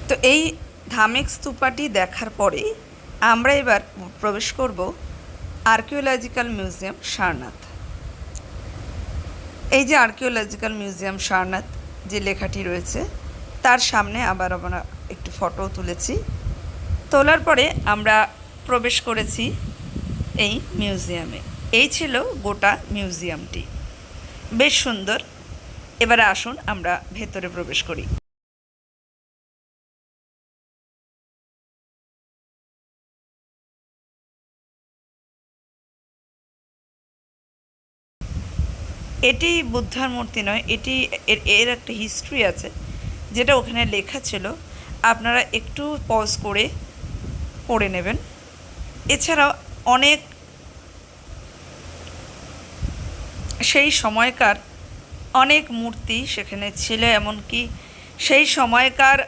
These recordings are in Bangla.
তো এই ধামেক স্তূপাটি দেখার পরে আমরা এবার প্রবেশ করব আর্কিওলজিক্যাল মিউজিয়াম সারনাথ। এই যে আর্কিওলজিক্যাল মিউজিয়াম সারনাথ যে লেখাটি রয়েছে তার সামনে আবার আমরা একটু ফটো তুলেছি। তোলার পরে আমরা প্রবেশ করেছি এই মিউজিয়ামে। এই ছিল গোটা মিউজিয়ামটি, বেশ সুন্দর। এবারে আসুন আমরা ভেতরে প্রবেশ করি। এটি বুদ্ধার মূর্তি নয়, এটি এর একটা হিস্ট্রি আছে যেটা ওখানে লেখা ছিল, আপনারা একটু পজ করে পড়ে নেবেন। এছাড়াও অনেক সেই সময়কার অনেক মূর্তি সেখানে ছিল, এমনকি সেই সময়কার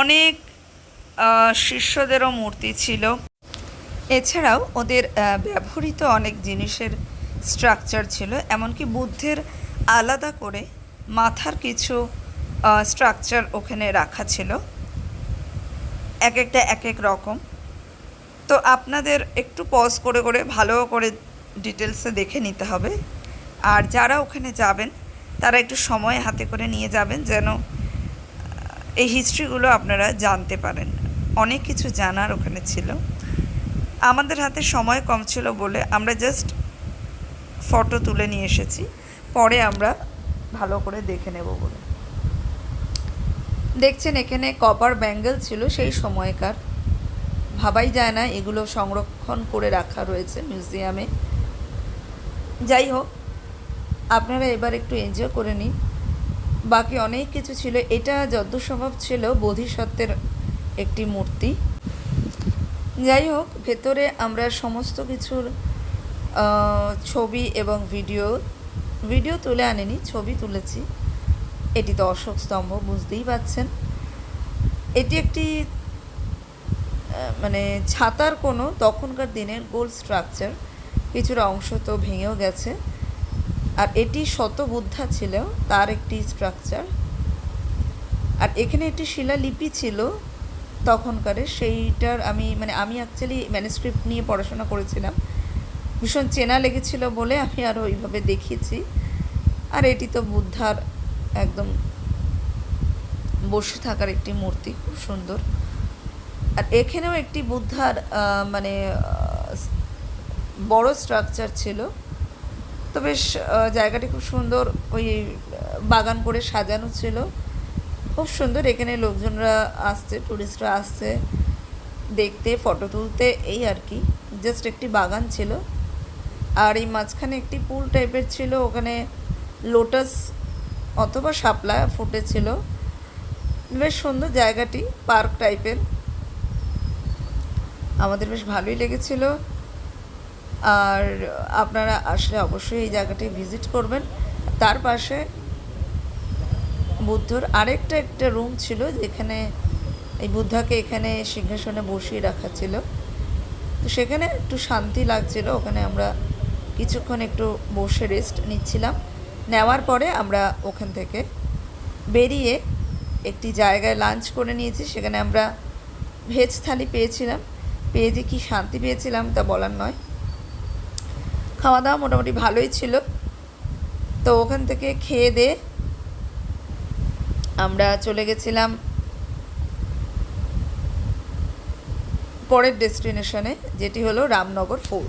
অনেক শিষ্যদেরও মূর্তি ছিল। এছাড়াও ওদের ব্যবহৃত অনেক জিনিসের স্ট্রাকচার ছিল, এমনকি বুদ্ধের আলাদা করে মাথার কিছু স্ট্রাকচার ওখানে রাখা ছিল, এক একটা এক এক রকম। তো আপনাদের একটু পজ করে করে ভালো করে ডিটেলসে দেখে নিতে হবে। আর যারা ওখানে যাবেন তারা একটু সময় হাতে করে নিয়ে যাবেন, যেন এই হিস্ট্রিগুলো আপনারা জানতে পারেন। অনেক কিছু জানার ওখানে ছিল। আমাদের হাতে সময় কম ছিল বলে আমরা জাস্ট ফটো তুলে নিয়ে এসেছি, পরে আমরা ভালো করে দেখে নেব বলে। দেখছেন এখানে কপার ব্যাঙ্গেল ছিল সেই সময়কার, ভাবাই যায় না এগুলো সংরক্ষণ করে রাখা রয়েছে মিউজিয়ামে। যাই হোক, আপনারা এবার একটু এনজয় করে নিন। বাকি অনেক কিছু ছিল। এটা যদ্দূর সম্ভব ছিল বোধিসত্ত্বের একটি মূর্তি। যাই হোক, ভেতরে আমরা সমস্ত কিছুর ছবি এবং ভিডিও তুলে আনিনি, ছবি তুলেছি। এটি তো অশোক স্তম্ভ, বুঝতেই পাচ্ছেন। এটি একটি মানে ছাতার কোনো তখনকার দিনের গোল স্ট্রাকচার, কিছুটা অংশ তো ভেঙেও গেছে। আর এটি শতবুদ্ধা ছিল, তার একটি স্ট্রাকচার। আর এখানে একটি শিলালিপি ছিল তখনকারের, সেইটার আমি অ্যাকচুয়ালি ম্যানুস্ক্রিপ্ট নিয়ে পড়াশোনা করেছিলাম, ভীষণ চেনা লেগেছিল বলে আমি আরও ওইভাবে দেখিয়েছি। আর এটি তো বুদ্ধার একদম বসে থাকার একটি মূর্তি, খুব সুন্দর। আর এখানেও একটি বুদ্ধার বড় স্ট্রাকচার ছিল। তো বেশ জায়গাটি খুব সুন্দর, ওই বাগান করে সাজানো ছিল, খুব সুন্দর। এখানে লোকজনরা আসছে, টুরিস্টরা আসছে দেখতে, ফটো তুলতে, এই আর কি। জাস্ট একটি বাগান ছিল। আর এই মাঝখানে একটি পুল টাইপের ছিল, ওখানে লোটাস অথবা শাপলা ফুটেছিল। বেশ সুন্দর জায়গাটি, পার্ক টাইপের। আমাদের বেশ ভালোই লেগেছিল। আর আপনারা আসলে অবশ্যই এই জায়গাটি ভিজিট করবেন। তার পাশে বুদ্ধর একটা রুম ছিল, যেখানে এই বুদ্ধাকে এখানে সিংহাসনে বসিয়ে রাখা ছিল। তো সেখানে একটু শান্তি লাগছিল, ওখানে আমরা কিছুক্ষণ একটু বসে রেস্ট নিচ্ছিলাম। নেওয়ার পরে আমরা ওখান থেকে বেরিয়ে একটি জায়গায় লাঞ্চ করে নিয়েছি। সেখানে আমরা ভেজ থালি পেয়েছিলাম, পেয়ে যে কী শান্তি পেয়েছিলাম তা বলার নয়। খাওয়া দাওয়া মোটামুটি ভালোই ছিল। তো ওখান থেকে খেয়ে দিয়ে আমরা চলে গেছিলাম পরের ডেস্টিনেশনে, যেটি হলো রামনগর ফোর্ট।